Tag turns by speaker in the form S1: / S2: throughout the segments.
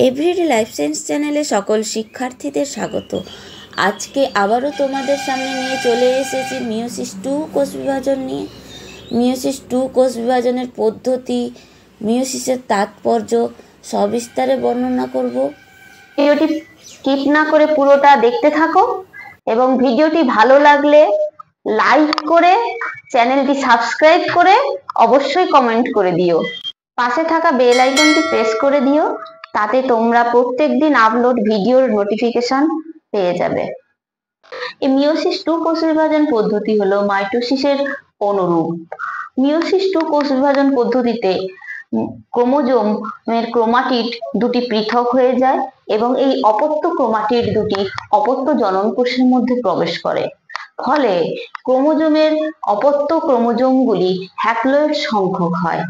S1: Everyday life science চ্যানেলে সকল শিক্ষার্থীদের স্বাগত। আজকে আবারও তোমাদের সামনে নিয়ে চলে এসেছি মিয়োসিস টু কোষ বিভাজন নিয়ে। মিয়োসিস টু কোষ বিভাজনের পদ্ধতি, মিয়োসিসের তাৎপর্য সবিস্তারে বর্ণনা করব।
S2: ভিডিওটি স্কিপ না করে পুরোটা দেখতে থাকো এবং ভিডিওটি ভালো লাগলে লাইক করে চ্যানেলটি সাবস্ক্রাইব করে অবশ্যই কমেন্ট করে দিও। পাশে থাকা বেল আইকনটি প্রেস করে দিও, তাতে তোমরা প্রত্যেকদিন আপলোড ভিডিওর নোটিফিকেশন পেয়ে যাবে। এই মিয়োসিস টু কোষ বিভাজন পদ্ধতি হলো মাইটোসিসের অনুরূপ। মিয়োসিস টু কোষ বিভাজন পদ্ধতিতে ক্রোমোজোমের ক্রোমাটিড দুটি পৃথক হয়ে যায় এবং এই অপত্য ক্রোমাটিড দুটি অপত্য জনন কোষের মধ্যে প্রবেশ করে। ফলে ক্রোমোজোমের অপত্য ক্রোমোজোমগুলি হ্যাপ্লয়েড সংখ্যক হয়।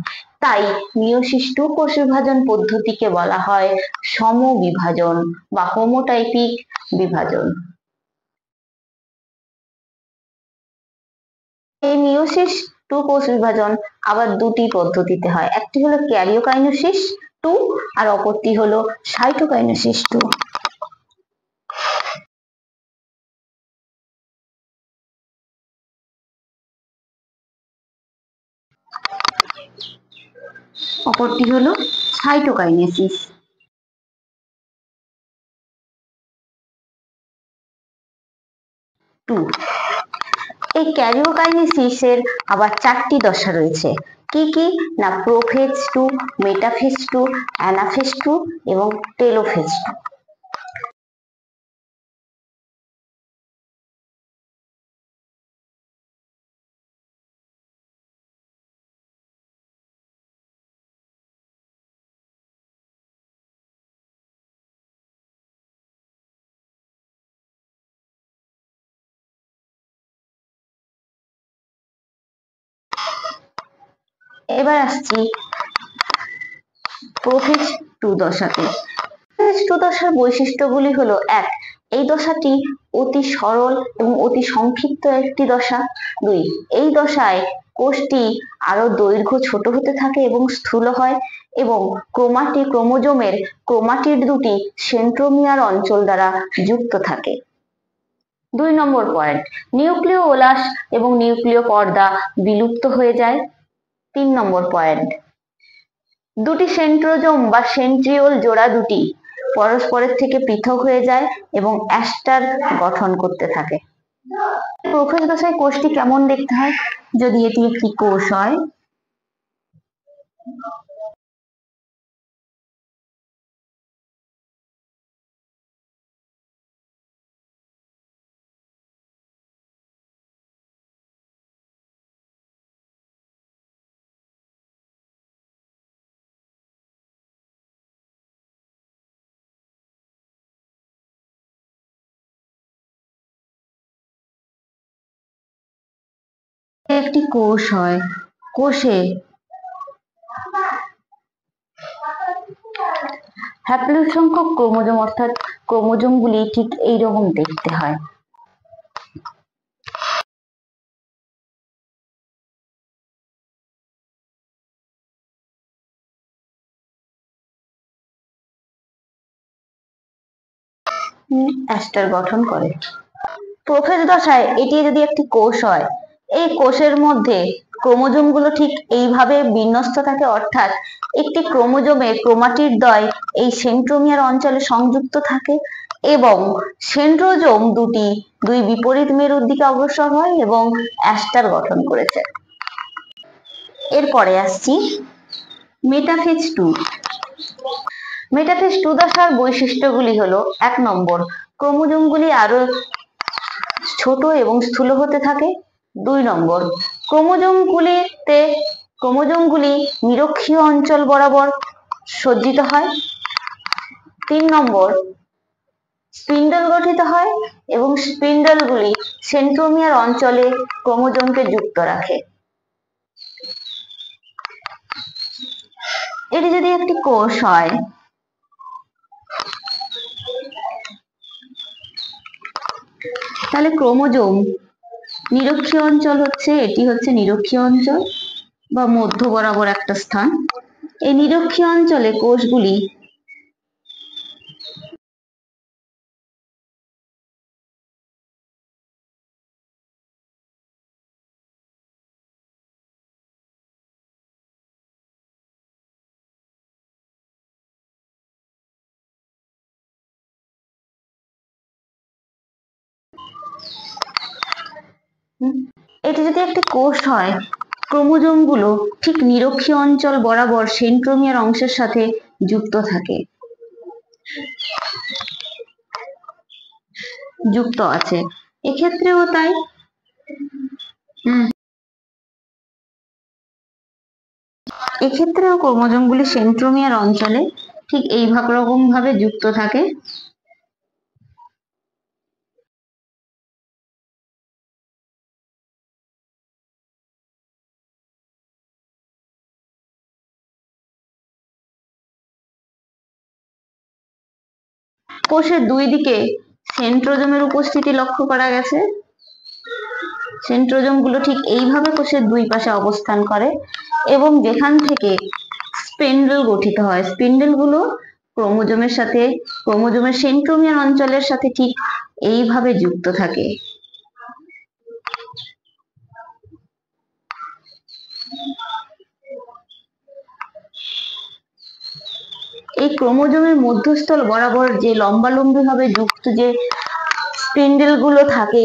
S2: তাই মিয়োসিস টু কোষ বিভাজন পদ্ধতিকে বলা হয় সমবিভাজন বা হোমোটাইপিক বিভাজন। এই মিয়োসিস টু কোষ বিভাজন আবার দুটি পদ্ধতিতে হয়, একটি হলো ক্যারিওকাইনেসিস টু আর অপরটি হলো সাইটোকাইনেসিস টু। অপরটি হলো সাইটোকাইনেসিস টু। এই ক্যারিওকাইনেসিসের আবার চারটি দশা রয়েছে। কি কি না, prophase two, metaphase two, anaphase two এবং টেলোফেজ টু। এবার আসছি প্রোফেজ টু দশাতে। প্রোফেজ টু দশার বৈশিষ্ট্যগুলি হলো: এক, এই দশাটি অতি সরল এবং অতি সংক্ষিপ্ত একটি দশা। দুই, এই দশায় কোষটি আরো দৈর্ঘ্য ছোট হতে থাকে এবং স্থূল হয় এবং ক্রোমোজোমের ক্রোমাটিড দুটি সেন্ট্রোমিয়ার অঞ্চল দ্বারা যুক্ত থাকে। 2 নম্বর পয়েন্ট, নিউক্লিয় ওলাস এবং নিউক্লিয় পর্দা বিলুপ্ত হয়ে যায়। 3 নম্বর পয়েন্ট, দুটি সেন্ট্রোজোম বা সেন্ট্রিওল জোড়া দুটি পরস্পরের থেকে পৃথক হয়ে যায় এবং অ্যাস্টার গঠন করতে থাকে। প্রোফেজ দশায় কোষটি কেমন দেখতে হয়? যদি এটি একটি কোষ হয়, একটি কোষ হয়, কোষে হ্যাপ্লয়েড সংখ্যক ক্রোমোজোম অর্থাৎ ক্রোমোজোমগুলি ঠিক এইরকম দেখতে হয়। অ্যাস্টার গঠন করে। প্রোফেজ দশায় এটি যদি একটি কোষ হয়, এই কোষের মধ্যে ক্রোমোজোমগুলো ঠিক এইভাবে বিন্যস্ত থাকে, অর্থাৎ একটি ক্রোমোজোমে ক্রোমাটিড দ্বয় এই সেন্ট্রোমিয়ার অঞ্চলে সংযুক্ত থাকে এবং সেন্ট্রোজোম দুই বিপরীত মেরুর দিকে অগ্রসর হয় এবং অ্যাস্টার গঠন করেছে। এরপরে আসছি মেটাফেজ টু। মেটাফেজ টু দশার বৈশিষ্ট্যগুলি হলো: 1 নম্বর, ক্রোমোজোমগুলি আরো ছোট এবং স্থূল হতে থাকে। 2 নম্বর, ক্রোমোজোমগুলি নিরক্ষীয় অঞ্চল বরাবর সজ্জিত হয়। 3 নম্বর, স্পিন্ডল গঠিত হয় এবং স্পিন্ডলগুলি সেন্ট্রোমিয়ার অঞ্চলে ক্রোমোজোমকে যুক্ত রাখে। এটি যদি একটি কোষ হয়, তাহলে ক্রোমোজোম নিরক্ষীয় অঞ্চল এটি হচ্ছে নিরক্ষীয় অঞ্চল বা মধ্য বরাবর একটা স্থান। এই নিরক্ষীয় অঞ্চলে কোষগুলি এটি যদি একটি কোষ হয়, ক্রোমোজোম গুলো ঠিক নিরক্ষীয় অঞ্চল বরাবর সেন্ট্রোমিয়ার অংশের সাথে যুক্ত আছে। এক্ষেত্রেও তাই। এক্ষেত্রেও ক্রোমোজোমগুলি সেন্ট্রোমিয়ার অঞ্চলে ঠিক এই রকম ভাবে যুক্ত থাকে। কোষের দুই দিকে সেন্ট্রোজোমের উপস্থিতি লক্ষ্য করা গেছে। সেন্ট্রোজোম গুলো ঠিক এইভাবে কোষের দুই পাশে অবস্থান করে এবং যেখান থেকে স্পিন্ডল গঠিত হয়। স্পিন্ডল গুলো ক্রোমোজোমের সেন্ট্রোমিয়ার অঞ্চলের সাথে ঠিক এইভাবে যুক্ত থাকে। এই ক্রোমোজোমের মধ্যস্থল বরাবর যে লম্বালম্বি ভাবে যুক্ত যে স্পিন্ডল গুলো থাকে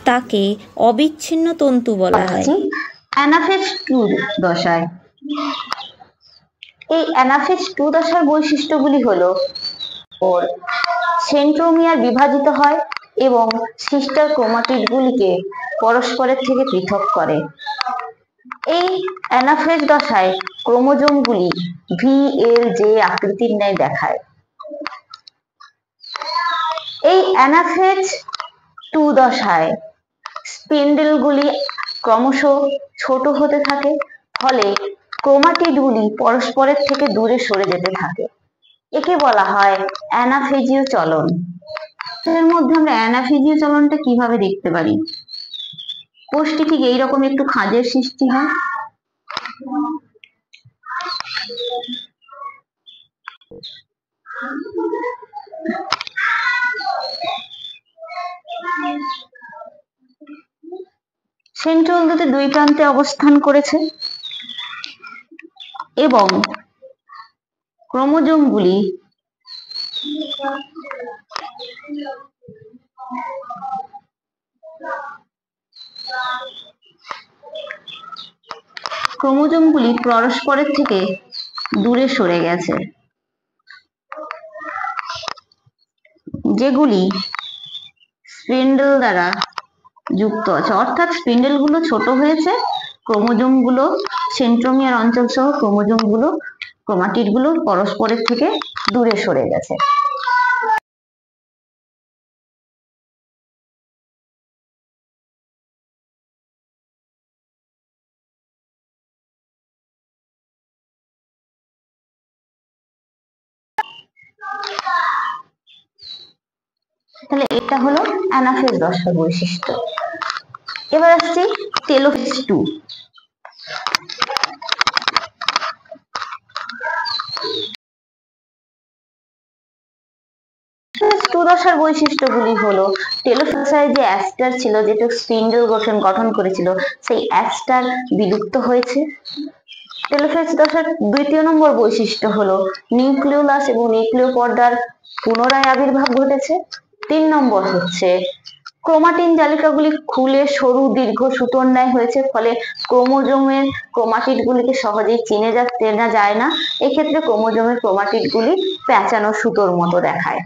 S1: তাকে অবিচ্ছিন্ন তন্তু বলা হয়।
S2: অ্যানাফেজ 2 দশায়। এই অ্যানাফেজ 2 দশার বৈশিষ্ট্যগুলি হলো ওর সেন্ট্রোমিয়ার বিভাজিত হয় এবং সিস্টার ক্রোমাটিড গুলিকে পরস্পরের থেকে পৃথক করে। এই অ্যানাফেজ দশায় ক্রোমোজোমগুলি VLJ আকৃতির ন্যায় দেখায়। এই অ্যানাফেজ 2 দশায় স্পিন্ডলগুলি ক্রমশ ছোট হতে থাকে, ফলে ক্রোমাটিডগুলি পরস্পরের থেকে দূরে সরে যেতে থাকে। একে বলা হয় অ্যানাফেজীয় চলন। এর মধ্যে আমরা অ্যানাফেজীয় চলনটা কিভাবে দেখতে পারি? কোষটি ঠিক এইরকম একটু খাঁজের সৃষ্টি হয়। সেন্ট্রোল দুটি দুই প্রান্তে অবস্থান করেছে এবং ক্রোমোজোমগুলি পরস্পরের থেকে দূরে সরে গেছে, যেগুলি স্পিন্ডল দ্বারা যুক্ত আছে। অর্থাৎ স্পিন্ডল গুলো ছোট হয়েছে, ক্রোমোজোম গুলো সেন্ট্রোমিয়ার অঞ্চল সহ ক্রোমাটিড গুলো পরস্পরের থেকে দূরে সরে গেছে। তাহলে এটা হলো অ্যানাফেজ দশার বৈশিষ্ট্য। এবার আসছি টেলোফেজ 2। দশার বৈশিষ্ট্যগুলি হলো টেলোফেজের যে অ্যাস্টার ছিল, যেটা স্পিন্ডল গঠন করেছিল, সেই অ্যাস্টার বিলুপ্ত হয়েছে। টেলোফেজ দশার 2 নম্বর বৈশিষ্ট্য হলো নিউক্লিওলাস এবং নিউক্লিয় পর্দার পুনরায় আবির্ভাব ঘটেছে। 3 নম্বর হচ্ছে ক্রোমাটিন জালিকাগুলি খুলে সরু দীর্ঘ সুতোর ন্যায় হয়েছে, ফলে ক্রোমোজোমের ক্রোমাটিড গুলিকে সহজেই চেনা যায় না। এক্ষেত্রে ক্রোমোজোমের ক্রোমাটিড গুলি প্যাঁচানো সুতোর মতো দেখায়।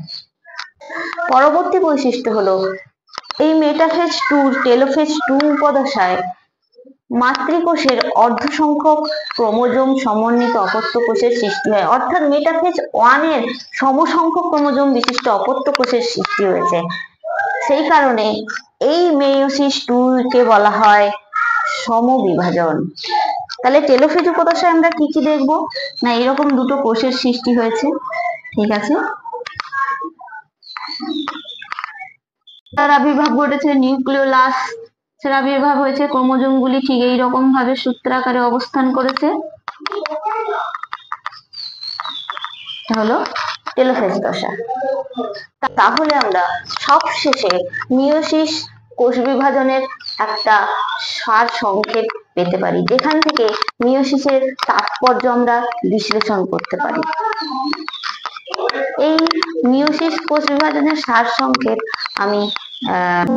S2: পরবর্তী বৈশিষ্ট্য হলো এই মেটাফেজ 2 টেলোফেজ 2 উপদশায় মাতৃকোষের অর্ধ সংখ্যক ক্রোমোজোম সমন্বিত অপত্য কোষের সৃষ্টি হয়। অর্থাৎ মেটাফেজ 1 এর সমসংখ্যক ক্রোমোজোম বিশিষ্ট অপত্য কোষের সৃষ্টি হয়েছে। সেই কারণে এই মেয়োসিস 2 কে বলা হয় সমবিভাজন। তাহলে টেলোফেজ উপদশায় আমরা কি কি দেখবো? না, এরকম দুটো কোষের সৃষ্টি হয়েছে। ঠিক আছে, তার আবির্ভাব ঘটেছে নিউক্লিওলাস, সের আবির্ভাব হয়েছে, ক্রোমোজোম গুলি ঠিক এইরকম ভাবে সূত্রাকারে অবস্থান করেছে। হলো টেলোফেজ দশা। তাহলে আমরা সবশেষে মিয়োসিস কোষ বিভাজনের একটা সার সংক্ষেপ পেতে পারি, যেখান থেকে মিয়োসিসের তাৎপর্য আমরা বিশ্লেষণ করতে পারি। এই মিয়োসিস কোষ বিভাজনের সার সংক্ষেপ আমি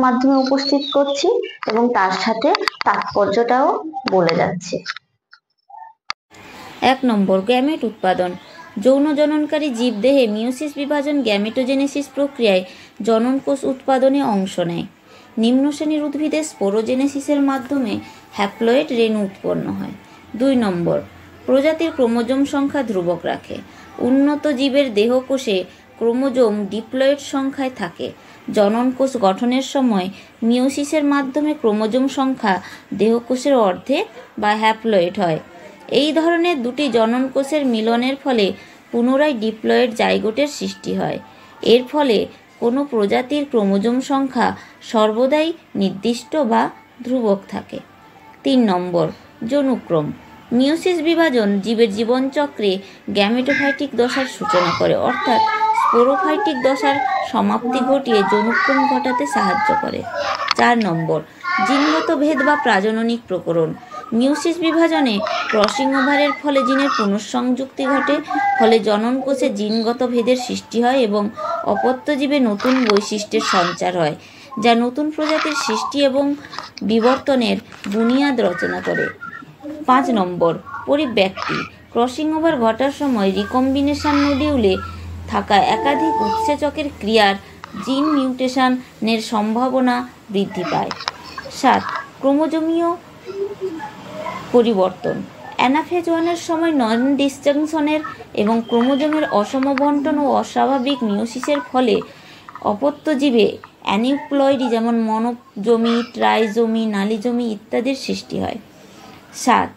S2: মাধ্যমে উপস্থিত করছি এবং তার সাথে তাৎপর্যটাও বলে যাচ্ছি।
S1: 1 নম্বর, গ্যামেট উৎপাদন। যৌন জননকারী জীবদেহে মিওসিস বিভাজন গ্যামেটোজেনেসিস প্রক্রিয়ায় জননকোষ উৎপাদনে অংশ নেয়। নিম্ন শ্রেণীর উদ্ভিদে স্পোরোজেনেসিসের মাধ্যমে হ্যাপ্লয়েড রেণু উৎপন্ন হয়। 2 নম্বর, প্রজাতির ক্রোমোজোম সংখ্যা ধ্রুবক রাখে। উন্নত জীবের দেহকোষে ক্রোমোজোম ডিপ্লয়েড সংখ্যায় থাকে। জননকোষ গঠনের সময় মিওসিসের মাধ্যমে ক্রোমোজোম সংখ্যা দেহকোষের অর্ধেক বা হ্যাপ্লয়েড হয়। এই ধরনের দুটি জননকোষের মিলনের ফলে পুনরায় ডিপ্লয়েড জাইগোটের সৃষ্টি হয়। এর ফলে কোনো প্রজাতির ক্রোমোজোম সংখ্যা সর্বদাই নির্দিষ্ট বা ধ্রুবক থাকে। 3 নম্বর, যৌনুক্রম। মিওসিস বিভাজন জীবের জীবনচক্রে গ্যামেটোফাইটিক দশার সূচনা করে, অর্থাৎ স্পোরোফাইটিক দশার সমাপ্তি ঘটিয়ে যৌনুক্রম ঘটাতে সাহায্য করে। 4 নম্বর, জিনগত ভেদ বা প্রাজননিক প্রকরণ। মিওসিস বিভাজনে ক্রসিং ওভারের ফলে জিনের পুনঃসংযুক্তি ঘটে, ফলে জননকোষে জিনগত ভেদের সৃষ্টি হয় এবং অপত্য জীবে নতুন বৈশিষ্ট্যের সঞ্চার হয়, যা নতুন প্রজাতির সৃষ্টি এবং বিবর্তনের বুনিয়াদ রচনা করে। 5 নম্বর, পরিব্যক্তি। ক্রসিং ওভার ঘটার সময় রিকম্বিনেশন মডিউলে থাকা একাধিক উৎসেচকের ক্রিয়ার জিন মিউটেশনের সম্ভাবনা বৃদ্ধি পায়। 7 ক্রোমোজোমীয় পরিবর্তন। অ্যানাফেজ 1-এর সময় নন ডিসজাংশনের এবং ক্রোমোজোমের অসম বণ্টন ও অস্বাভাবিক মিওসিসের ফলে অপত্য জীবে অ্যানিউপ্লয়েডি যেমন মনোজোমি, ট্রাইজোমি, নালিজোমি ইত্যাদির সৃষ্টি হয়। 7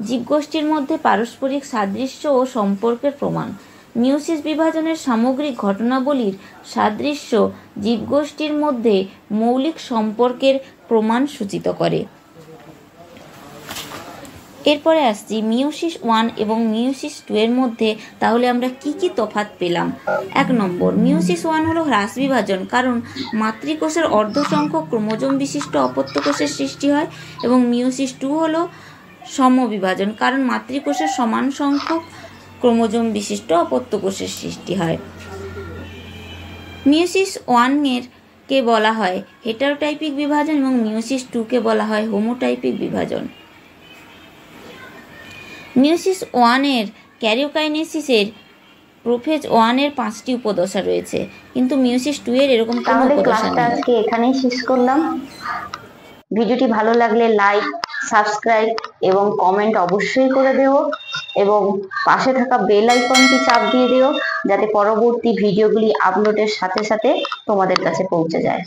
S1: জীবগোষ্ঠীর মধ্যে পারস্পরিক সাদৃশ্য ও সম্পর্কের প্রমাণ। মিওসিস বিভাজনের সামগ্রিক ঘটনাবলীর সাদৃশ্য জীবগোষ্ঠীর মধ্যে মৌলিক সম্পর্কের প্রমাণ সূচিত করে। এরপরে আসছি মিওসিস 1 এবং মিওসিস 2 এর মধ্যে তাহলে আমরা কি কি তফাৎ পেলাম। 1 নম্বর, মিওসিস 1 হলো হ্রাস বিভাজন, কারণ মাতৃকোষের অর্ধ সংখ্যক ক্রোমোজোম বিশিষ্ট অপত্য কোষের সৃষ্টি হয়, এবং মিওসিস 2 হলো সমবিভাজন, কারণ মাতৃকোষের সমান সংখ্যক ক্রোমোজোম বিশিষ্ট অপত্য কোষের সৃষ্টি হয়। মিওসিস 1 কে বলা হয় হেটারোটাইপিক বিভাজন এবং মিওসিস 2 কে বলা হয় হোমোটাইপিক বিভাজন। মিওসিস 1-এর ক্যারিওকাইনেসিসের প্রোফেজ 1-এর 5টি উপদশা রয়েছে, কিন্তু মিওসিস 2-এর এরকম কোনো উপদশা নেই।
S2: আজকে এখানেই শেষ করলাম। ভিডিওটি ভালো লাগলে লাইক, সাবস্ক্রাইব এবং কমেন্ট অবশ্যই করে দিও, এবং পাশে থাকা বেল আইকনটি চাপ দিয়ে দিও যাতে পরবর্তী ভিডিওগুলি আপলোডের সাথে সাথে তোমাদের কাছে পৌঁছে যায়।